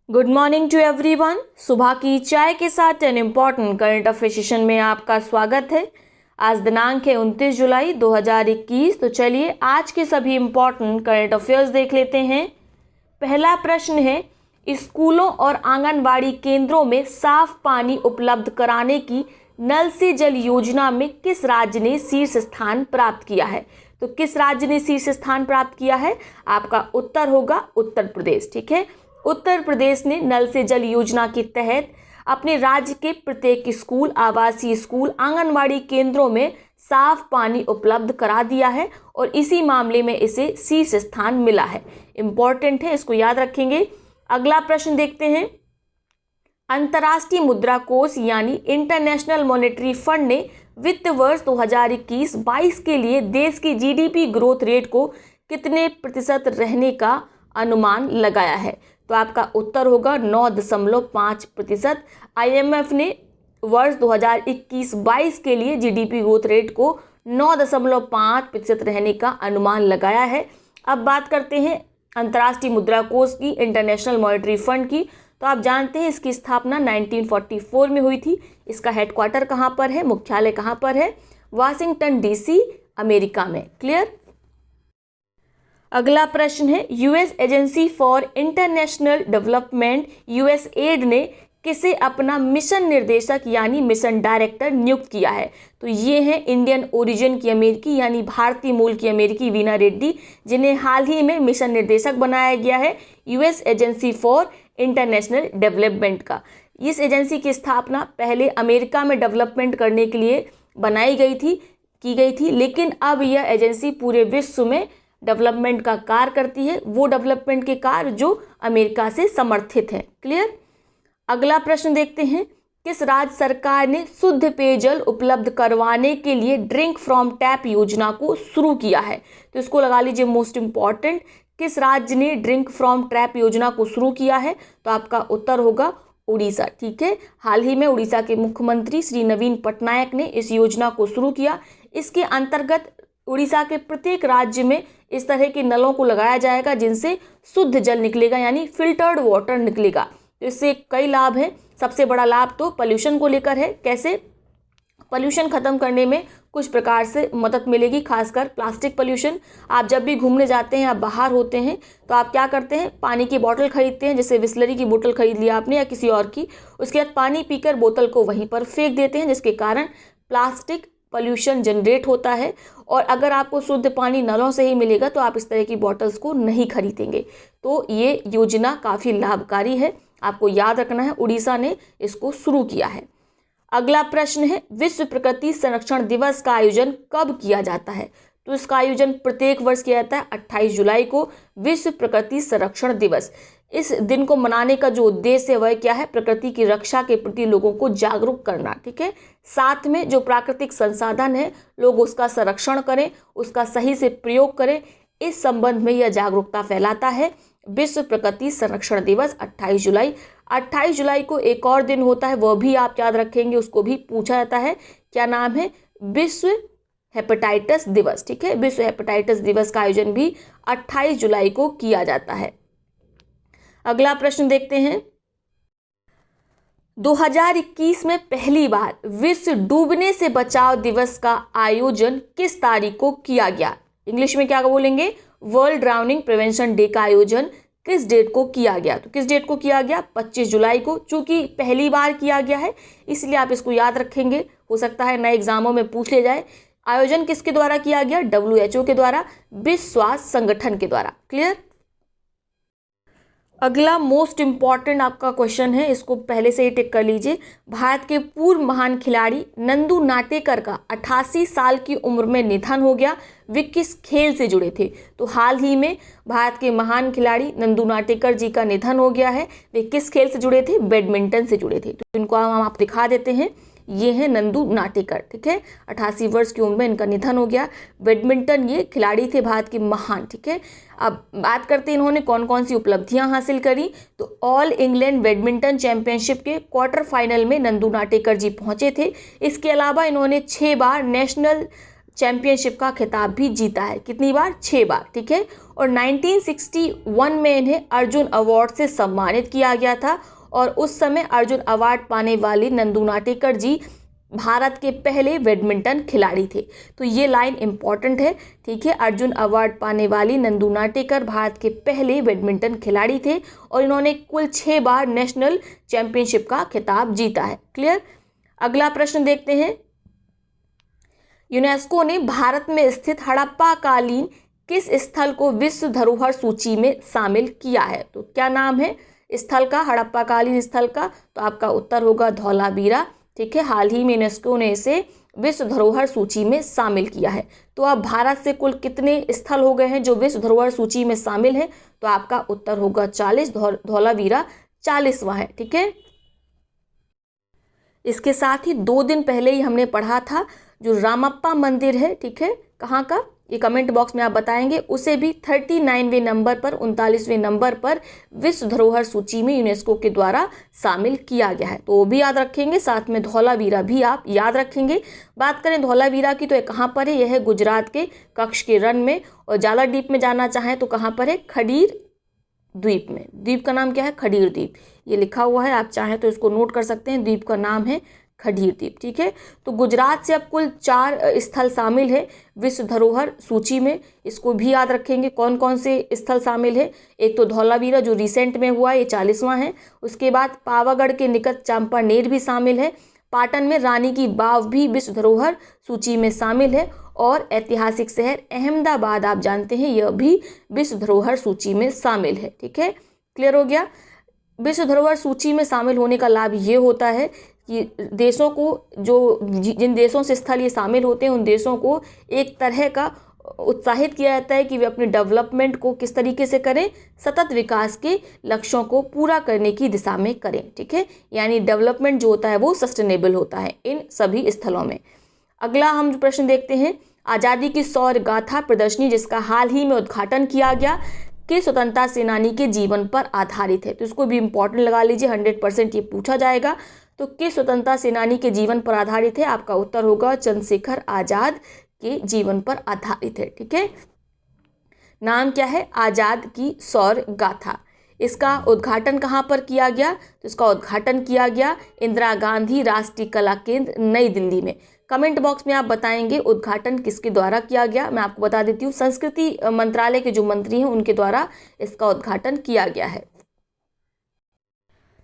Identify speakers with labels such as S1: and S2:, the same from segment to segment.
S1: Good morning to everyone. सुबह की चाय के साथ an important current affair session में आपका स्वागत है। आज दिनांक है 29 जुलाई 2021। तो चलिए आज के सभी इम्पॉर्टेंट करंट अफेयर्स देख लेते हैं। पहला प्रश्न है, स्कूलों और आंगनबाड़ी केंद्रों में साफ पानी उपलब्ध कराने की नल से जल योजना में किस राज्य ने शीर्ष स्थान प्राप्त किया है? तो किस राज्य ने शीर्ष स्थान प्राप्त किया है? आपका उत्तर होगा उत्तर प्रदेश। ठीक है, उत्तर प्रदेश ने नल से जल योजना के तहत अपने राज्य के प्रत्येक स्कूल, आवासीय स्कूल, आंगनबाड़ी केंद्रों में साफ पानी उपलब्ध करा दिया है और इसी मामले में इसे शीर्ष स्थान मिला है। इंपॉर्टेंट है, इसको याद रखेंगे। अगला प्रश्न देखते हैं। अंतर्राष्ट्रीय मुद्रा कोष यानी इंटरनेशनल मॉनेटरी फंड ने वित्त वर्ष 2021-22 के लिए देश की जीडीपी ग्रोथ रेट को कितने प्रतिशत रहने का अनुमान लगाया है? तो आपका उत्तर होगा 9.5%। आईएमएफ ने वर्ष 2021-22 के लिए जीडीपी ग्रोथ रेट को 9.5% रहने का अनुमान लगाया है। अब बात करते हैं अंतर्राष्ट्रीय मुद्रा कोष की, इंटरनेशनल मॉनेटरी फंड की। तो आप जानते हैं इसकी स्थापना 1944 में हुई थी। इसका हेडक्वार्टर कहाँ पर है, मुख्यालय कहाँ पर है? वाशिंगटन डीसी, अमेरिका में। क्लियर। अगला प्रश्न है, US agency for international development USAID ने किसे अपना मिशन निर्देशक यानी मिशन डायरेक्टर नियुक्त किया है? तो ये है इंडियन ओरिजिन की अमेरिकी यानी भारतीय मूल की अमेरिकी वीना रेड्डी, जिन्हें हाल ही में मिशन निर्देशक बनाया गया है US agency for international development का। इस एजेंसी की स्थापना पहले अमेरिका में डेवलपमेंट करने के लिए की गई थी, लेकिन अब यह एजेंसी पूरे विश्व में डेवलपमेंट का कार्य करती है, वो डेवलपमेंट के कार्य जो अमेरिका से समर्थित है। क्लियर। अगला प्रश्न देखते हैं, किस राज्य सरकार ने शुद्ध पेयजल उपलब्ध करवाने के लिए ड्रिंक फ्रॉम टैप योजना को शुरू किया है? तो इसको लगा लीजिए मोस्ट इंपॉर्टेंट, किस राज्य ने ड्रिंक फ्रॉम टैप योजना को शुरू किया है? तो आपका उत्तर होगा उड़ीसा। ठीक है, हाल ही में उड़ीसा के मुख्यमंत्री श्री नवीन पटनायक ने इस योजना को शुरू किया। इसके अंतर्गत उड़ीसा के प्रत्येक राज्य में इस तरह के नलों को लगाया जाएगा जिनसे शुद्ध जल निकलेगा यानी फिल्टर्ड वाटर निकलेगा। तो इससे कई लाभ हैं। सबसे बड़ा लाभ तो पोल्यूशन को लेकर है। कैसे? पोल्यूशन खत्म करने में कुछ प्रकार से मदद मिलेगी, खासकर प्लास्टिक पोल्यूशन। आप जब भी घूमने जाते हैं, आप बाहर होते हैं, तो आप क्या करते हैं? पानी की बोतल खरीदते हैं, जैसे बिसलरी की बोतल खरीद लिया आपने या किसी और की, उसके बाद पानी पीकर बोतल को वहीं पर फेंक देते हैं, जिसके कारण प्लास्टिक पोल्यूशन जनरेट होता है। और अगर आपको शुद्ध पानी नलों से ही मिलेगा तो आप इस तरह की बॉटल्स को नहीं खरीदेंगे। तो ये योजना काफ़ी लाभकारी है, आपको याद रखना है, उड़ीसा ने इसको शुरू किया है। अगला प्रश्न है, विश्व प्रकृति संरक्षण दिवस का आयोजन कब किया जाता है? तो इसका आयोजन प्रत्येक वर्ष किया जाता है 28 जुलाई को, विश्व प्रकृति संरक्षण दिवस। इस दिन को मनाने का जो उद्देश्य है वह क्या है? प्रकृति की रक्षा के प्रति लोगों को जागरूक करना। ठीक है, साथ में जो प्राकृतिक संसाधन है लोग उसका संरक्षण करें, उसका सही से प्रयोग करें, इस संबंध में यह जागरूकता फैलाता है। विश्व प्रकृति संरक्षण दिवस 28 जुलाई। 28 जुलाई को एक और दिन होता है, वह भी आप याद रखेंगे, उसको भी पूछा जाता है। क्या नाम है? विश्व हेपेटाइटिस दिवस। ठीक है, विश्व हेपेटाइटिस दिवस का आयोजन भी 28 जुलाई को किया जाता है। अगला प्रश्न देखते हैं, 2021 में पहली बार विश्व डूबने से बचाव दिवस का आयोजन किस तारीख को किया गया? इंग्लिश में क्या बोलेंगे? वर्ल्ड ड्राउनिंग प्रिवेंशन डे का आयोजन किस डेट को किया गया? तो किस डेट को किया गया? 25 जुलाई को। चूंकि पहली बार किया गया है इसलिए आप इसको याद रखेंगे, हो सकता है नए एग्जामों में पूछ ले जाए। आयोजन किसके द्वारा किया गया? WHO के द्वारा, विश्व स्वास्थ्य संगठन के द्वारा। क्लियर। अगला मोस्ट इंपॉर्टेंट आपका क्वेश्चन है, इसको पहले से ही टिक कर लीजिए। भारत के पूर्व महान खिलाड़ी नंदू नाटेकर का 88 साल की उम्र में निधन हो गया। वे किस खेल से जुड़े थे? तो हाल ही में भारत के महान खिलाड़ी नंदू नाटेकर जी का निधन हो गया है। वे किस खेल से जुड़े थे? बैडमिंटन से जुड़े थे। तो इनको हम आप दिखा देते हैं, ये है नंदू नाटेकर। ठीक है, 88 वर्ष की उम्र में इनका निधन हो गया। बैडमिंटन ये खिलाड़ी थे भारत के महान। ठीक है, अब बात करते हैं इन्होंने कौन कौन सी उपलब्धियां हासिल करी। तो ऑल इंग्लैंड बैडमिंटन चैंपियनशिप के क्वार्टर फाइनल में नंदू नाटेकर जी पहुंचे थे। इसके अलावा इन्होंने 6 बार नेशनल चैंपियनशिप का खिताब भी जीता है। कितनी बार? 6 बार, ठीक है। और 1961 में इन्हें अर्जुन अवार्ड से सम्मानित किया गया था और उस समय अर्जुन अवार्ड पाने वाली नंदू नाटेकर जी भारत के पहले बैडमिंटन खिलाड़ी थे। तो ये लाइन इंपॉर्टेंट है, ठीक है। अर्जुन अवार्ड पाने वाली नंदू नाटेकर भारत के पहले बैडमिंटन खिलाड़ी थे और इन्होंने कुल 6 बार नेशनल चैंपियनशिप का खिताब जीता है। क्लियर। अगला प्रश्न देखते हैं। यूनेस्को ने भारत में स्थित हड़प्पा कालीन किस स्थल को विश्व धरोहर सूची में शामिल किया है? तो क्या नाम है स्थल का, हड़प्पा कालीन स्थल का? तो आपका उत्तर होगा धौलावीरा, ठीक है। हाल ही में यूनेस्को ने इसे विश्व धरोहर सूची में शामिल किया है। तो अब भारत से कुल कितने स्थल हो गए हैं जो विश्व धरोहर सूची में शामिल हैं? तो आपका उत्तर होगा 40। धौलावीरा 40वां है, ठीक है। इसके साथ ही 2 दिन पहले ही हमने पढ़ा था जो रामप्पा मंदिर है, ठीक है, कहाँ का, ये कमेंट बॉक्स में आप बताएंगे, उसे भी 39वें नंबर पर, 39वें नंबर पर विश्व धरोहर सूची में यूनेस्को के द्वारा शामिल किया गया है। तो वो भी याद रखेंगे, साथ में धौलावीरा भी आप याद रखेंगे। बात करें धौलावीरा की तो ये कहाँ पर है? यह है गुजरात के कच्छ के रण में। और ज़्यादा डीप में जाना चाहें तो कहाँ पर है? खडीर द्वीप में। द्वीप का नाम क्या है? खडीर द्वीप। ये लिखा हुआ है, आप चाहें तो इसको नोट कर सकते हैं। द्वीप का नाम है खडीर द्वीप, ठीक है। तो गुजरात से अब कुल 4 स्थल शामिल है विश्व धरोहर सूची में। इसको भी याद रखेंगे कौन कौन से स्थल शामिल है। एक तो धौलावीरा जो रिसेंट में हुआ, ये 40वां है। उसके बाद पावागढ़ के निकट चांपानेर भी शामिल है। पाटन में रानी की बाव भी विश्व धरोहर सूची में शामिल है। और ऐतिहासिक शहर अहमदाबाद आप जानते हैं, यह भी विश्व धरोहर सूची में शामिल है, ठीक है। क्लियर हो गया। विश्व धरोहर सूची में शामिल होने का लाभ ये होता है कि देशों को, जो जिन देशों से स्थल ये शामिल होते हैं, उन देशों को एक तरह का उत्साहित किया जाता है कि वे अपने डेवलपमेंट को किस तरीके से करें, सतत विकास के लक्ष्यों को पूरा करने की दिशा में करें, ठीक है। यानी डेवलपमेंट जो होता है वो सस्टेनेबल होता है इन सभी स्थलों में। अगला हम जो प्रश्न देखते हैं, आज़ादी की शौर्य गाथा प्रदर्शनी जिसका हाल ही में उद्घाटन किया गया, के स्वतंत्रता सेनानी के जीवन पर आधारित है। तो इसको भी इंपॉर्टेंट लगा लीजिए, 100% ये पूछा जाएगा। तो किस स्वतंत्रता सेनानी के जीवन पर आधारित है? आपका उत्तर होगा चंद्रशेखर आजाद के जीवन पर आधारित है, ठीक है। नाम क्या है? आजाद की शौर्य गाथा। इसका उद्घाटन कहाँ पर किया गया? तो इसका उद्घाटन किया गया इंदिरा गांधी राष्ट्रीय कला केंद्र नई दिल्ली में। कमेंट बॉक्स में आप बताएंगे उद्घाटन किसके द्वारा किया गया। मैं आपको बता देती हूँ, संस्कृति मंत्रालय के जो मंत्री हैं उनके द्वारा इसका उद्घाटन किया गया है।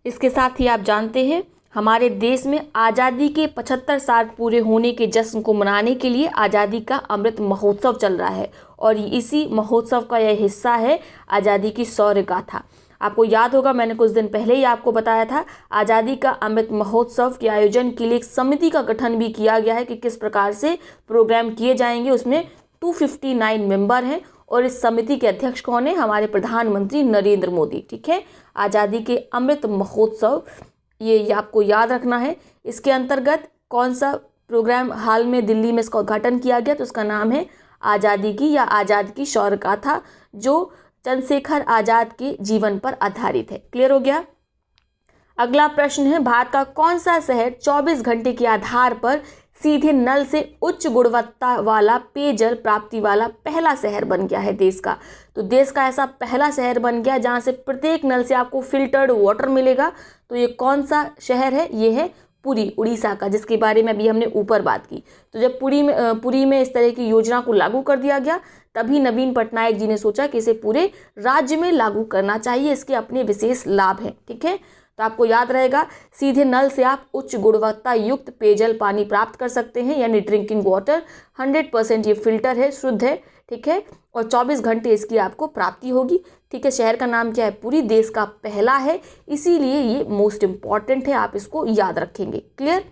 S1: इसके साथ ही आप जानते हैं हमारे देश में आज़ादी के 75 साल पूरे होने के जश्न को मनाने के लिए आज़ादी का अमृत महोत्सव चल रहा है और इसी महोत्सव का यह हिस्सा है आज़ादी की शौर्य गाथा। आपको याद होगा, मैंने कुछ दिन पहले ही आपको बताया था, आज़ादी का अमृत महोत्सव के आयोजन के लिए एक समिति का गठन भी किया गया है कि किस प्रकार से प्रोग्राम किए जाएंगे। उसमें 259 मेंबर हैं और इस समिति के अध्यक्ष कौन है? हमारे प्रधानमंत्री नरेंद्र मोदी, ठीक है। आज़ादी के अमृत महोत्सव, ये आपको याद रखना है। इसके अंतर्गत कौन सा प्रोग्राम हाल में दिल्ली में इसका उद्घाटन किया गया? तो उसका नाम है आज़ादी की या आज़ाद की शौर्य गाथा, जो चंद्रशेखर आजाद के जीवन पर आधारित है। क्लियर हो गया। अगला प्रश्न है, भारत का कौन सा शहर 24 घंटे के आधार पर सीधे नल से उच्च गुणवत्ता वाला पेयजल प्राप्ति वाला पहला शहर बन गया है देश का? तो देश का ऐसा पहला शहर बन गया जहां से प्रत्येक नल से आपको फिल्टर्ड वाटर मिलेगा। तो ये कौन सा शहर है? ये है पुरी, उड़ीसा का, जिसके बारे में अभी हमने ऊपर बात की। तो जब पुरी में इस तरह की योजना को लागू कर दिया गया, तभी नवीन पटनायक जी ने सोचा कि इसे पूरे राज्य में लागू करना चाहिए, इसके अपने विशेष लाभ हैं, ठीक है। तो आपको याद रहेगा, सीधे नल से आप उच्च गुणवत्ता युक्त पेयजल पानी प्राप्त कर सकते हैं, यानी ड्रिंकिंग वाटर। 100% ये फिल्टर है, शुद्ध है, ठीक है, और 24 घंटे इसकी आपको प्राप्ति होगी, ठीक है। शहर का नाम क्या है? पुरी, देश का पहला है, इसीलिए ये मोस्ट इम्पॉर्टेंट है, आप इसको याद रखेंगे। क्लियर।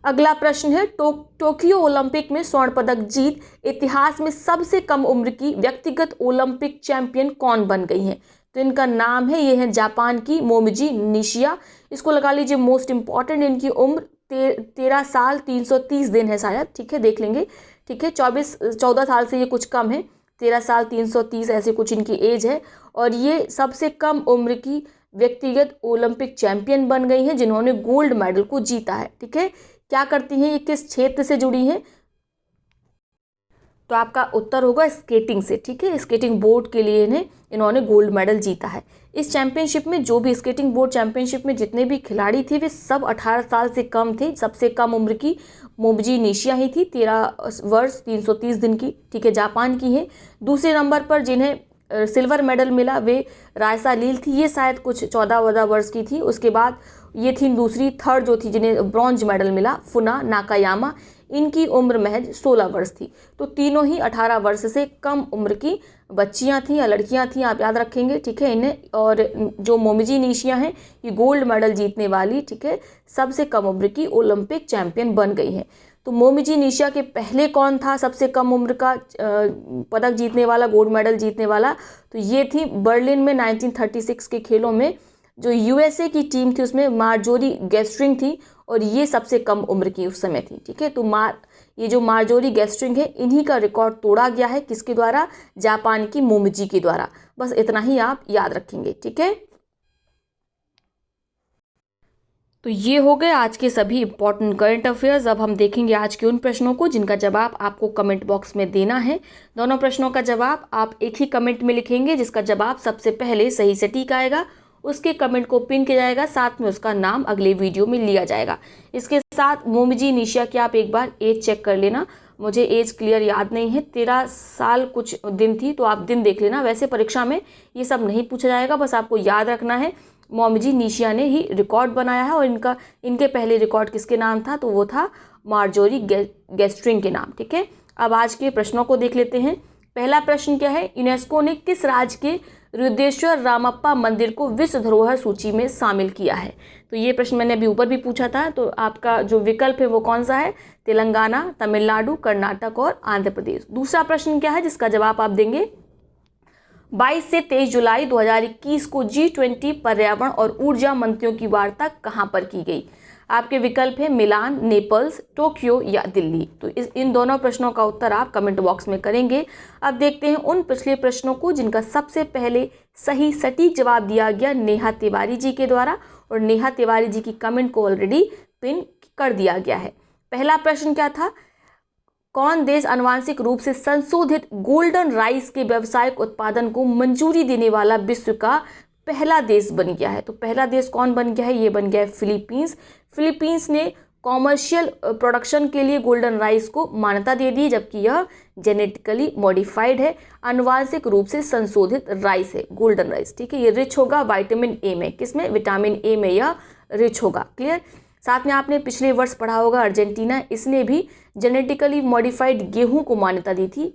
S1: अगला प्रश्न है, टोक्यो ओलंपिक में स्वर्ण पदक जीत इतिहास में सबसे कम उम्र की व्यक्तिगत ओलंपिक चैंपियन कौन बन गई हैं? तो इनका नाम है, ये है जापान की मोमिजी निशिया। इसको लगा लीजिए मोस्ट इंपॉर्टेंट। इनकी उम्र 13 साल 330 दिन है शायद, ठीक है, देख लेंगे, ठीक है। 14 साल से ये कुछ कम है, 13 साल 330 ऐसे कुछ इनकी एज है। और ये सबसे कम उम्र की व्यक्तिगत ओलंपिक चैंपियन बन गई हैं जिन्होंने गोल्ड मेडल को जीता है, ठीक है। क्या करती हैं ये? किस क्षेत्र से जुड़ी हैं? तो आपका उत्तर होगा स्केटिंग से। ठीक है, स्केटिंग बोर्ड के लिए इन्होंने गोल्ड मेडल जीता है। इस चैंपियनशिप में जो भी स्केटिंग बोर्ड चैंपियनशिप में जितने भी खिलाड़ी थे वे सब 18 साल से कम थे। सबसे कम उम्र की मोमिजी निशिया ही थी, 13 वर्ष 330 दिन की। ठीक है, जापान की है। दूसरे नंबर पर जिन्हें सिल्वर मेडल मिला वे रायसा लील थी, ये शायद कुछ 14 वर्ष की थी। उसके बाद ये थी दूसरी, थर्ड जो थी जिन्हें ब्रॉन्ज मेडल मिला, फुना नाकायामा, इनकी उम्र महज 16 वर्ष थी। तो तीनों ही 18 वर्ष से कम उम्र की बच्चियां थी या लड़कियां थी, आप याद रखेंगे। ठीक है, इन्हें और जो मोमिजी निशिया हैं ये गोल्ड मेडल जीतने वाली, ठीक है, सबसे कम उम्र की ओलंपिक चैंपियन बन गई हैं। तो मोमिजी निशिया के पहले कौन था सबसे कम उम्र का पदक जीतने वाला, गोल्ड मेडल जीतने वाला? तो ये थी बर्लिन में 1936 के खेलों में जो यूएसए की टीम थी उसमें मार्जोरी गेस्ट्रिंग थी और ये सबसे कम उम्र की उस समय थी। ठीक है, तो ये जो मार्जोरी गेस्ट्रिंग है इन्हीं का रिकॉर्ड तोड़ा गया है। किसके द्वारा? जापान की मोमिजी के द्वारा। बस इतना ही आप याद रखेंगे। ठीक है, तो ये हो गए आज के सभी इंपॉर्टेंट करंट अफेयर्स। अब हम देखेंगे आज के उन प्रश्नों को जिनका जवाब आपको कमेंट बॉक्स में देना है। दोनों प्रश्नों का जवाब आप एक ही कमेंट में लिखेंगे। जिसका जवाब सबसे पहले सही सटीक आएगा उसके कमेंट को पिन किया जाएगा, साथ में उसका नाम अगले वीडियो में लिया जाएगा। इसके साथ मोमिजी निशिया की आप एक बार एज चेक कर लेना। मुझे एज क्लियर याद नहीं है, 13 साल कुछ दिन थी, तो आप दिन देख लेना। वैसे परीक्षा में ये सब नहीं पूछा जाएगा, बस आपको याद रखना है मोमिजी निशिया ने ही रिकॉर्ड बनाया है और इनके पहले रिकॉर्ड किसके नाम था? तो वो था मार्जोरी गेस्ट्रिंग के नाम। ठीक है, अब आज के प्रश्नों को देख लेते हैं। पहला प्रश्न क्या है? यूनेस्को ने किस राज्य के रुद्रेश्वर रामप्पा मंदिर को विश्व धरोहर सूची में शामिल किया है? तो ये प्रश्न मैंने अभी ऊपर भी पूछा था। तो आपका जो विकल्प है वो कौन सा है? तेलंगाना, तमिलनाडु, कर्नाटक और आंध्र प्रदेश। दूसरा प्रश्न क्या है जिसका जवाब आप देंगे? 22 से 23 जुलाई 2021 को G20 पर्यावरण और ऊर्जा मंत्रियों की वार्ता कहाँ पर की गई? आपके विकल्प है मिलान, नेपल्स, टोक्यो या दिल्ली। तो इन दोनों प्रश्नों का उत्तर आप कमेंट बॉक्स में करेंगे। अब देखते हैं उन पिछले प्रश्नों को जिनका सबसे पहले सही सटीक जवाब दिया गया नेहा तिवारी जी के द्वारा, और नेहा तिवारी जी की कमेंट को ऑलरेडी पिन कर दिया गया है। पहला प्रश्न क्या था? कौन देश आनुवांशिक रूप से संशोधित गोल्डन राइस के व्यावसायिक उत्पादन को मंजूरी देने वाला विश्व का पहला देश बन गया है? तो पहला देश कौन बन गया है? ये बन गया है फिलीपींस। फिलीपींस ने कॉमर्शियल प्रोडक्शन के लिए गोल्डन राइस को मान्यता दे दी, जबकि यह जेनेटिकली मॉडिफाइड है, आनुवांशिक रूप से संशोधित राइस है गोल्डन राइस। ठीक है, ये रिच होगा विटामिन ए में। किसमें? विटामिन ए में यह रिच होगा। क्लियर? साथ में आपने पिछले वर्ष पढ़ा होगा अर्जेंटीना, इसने भी जेनेटिकली मॉडिफाइड गेहूं को मान्यता दी थी,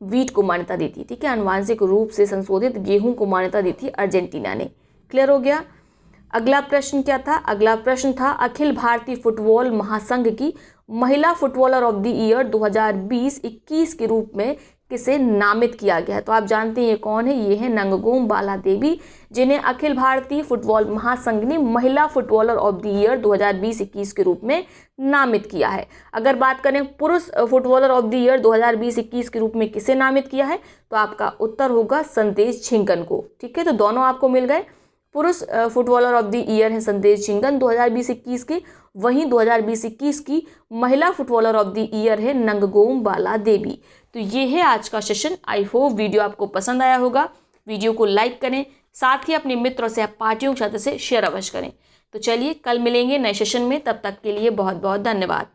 S1: वीट को मान्यता दी थी। ठीक है, आनुवांशिक रूप से संशोधित गेहूं को मान्यता दी थी अर्जेंटीना ने। क्लियर हो गया? अगला प्रश्न क्या था? अगला प्रश्न था अखिल भारतीय फुटबॉल महासंघ की महिला फुटबॉलर ऑफ द ईयर 2020-21 के रूप में किसे नामित किया गया है? तो आप जानते हैं ये कौन है? ये है नंगगोम बाला देवी, जिन्हें अखिल भारतीय फुटबॉल महासंघ ने महिला फुटबॉलर ऑफ द ईयर 2020-21 के रूप में नामित किया है। अगर बात करें पुरुष फुटबॉलर ऑफ द ईयर 2020-21 के रूप में किसे नामित किया है? तो आपका उत्तर होगा संदेश झिंगन को। ठीक है, तो दोनों आपको मिल गए। पुरुष फुटबॉलर ऑफ द ईयर है संदेश झिंगन 2020-21 की, वहीं 2020-21 की महिला फुटबॉलर ऑफ द ईयर है नंगगोम बाला देवी। तो ये है आज का सेशन। आई होप वीडियो आपको पसंद आया होगा। वीडियो को लाइक करें, साथ ही अपने मित्रों से, पार्टियों के साथ से शेयर अवश्य करें। तो चलिए कल मिलेंगे नए सेशन में, तब तक के लिए बहुत बहुत धन्यवाद।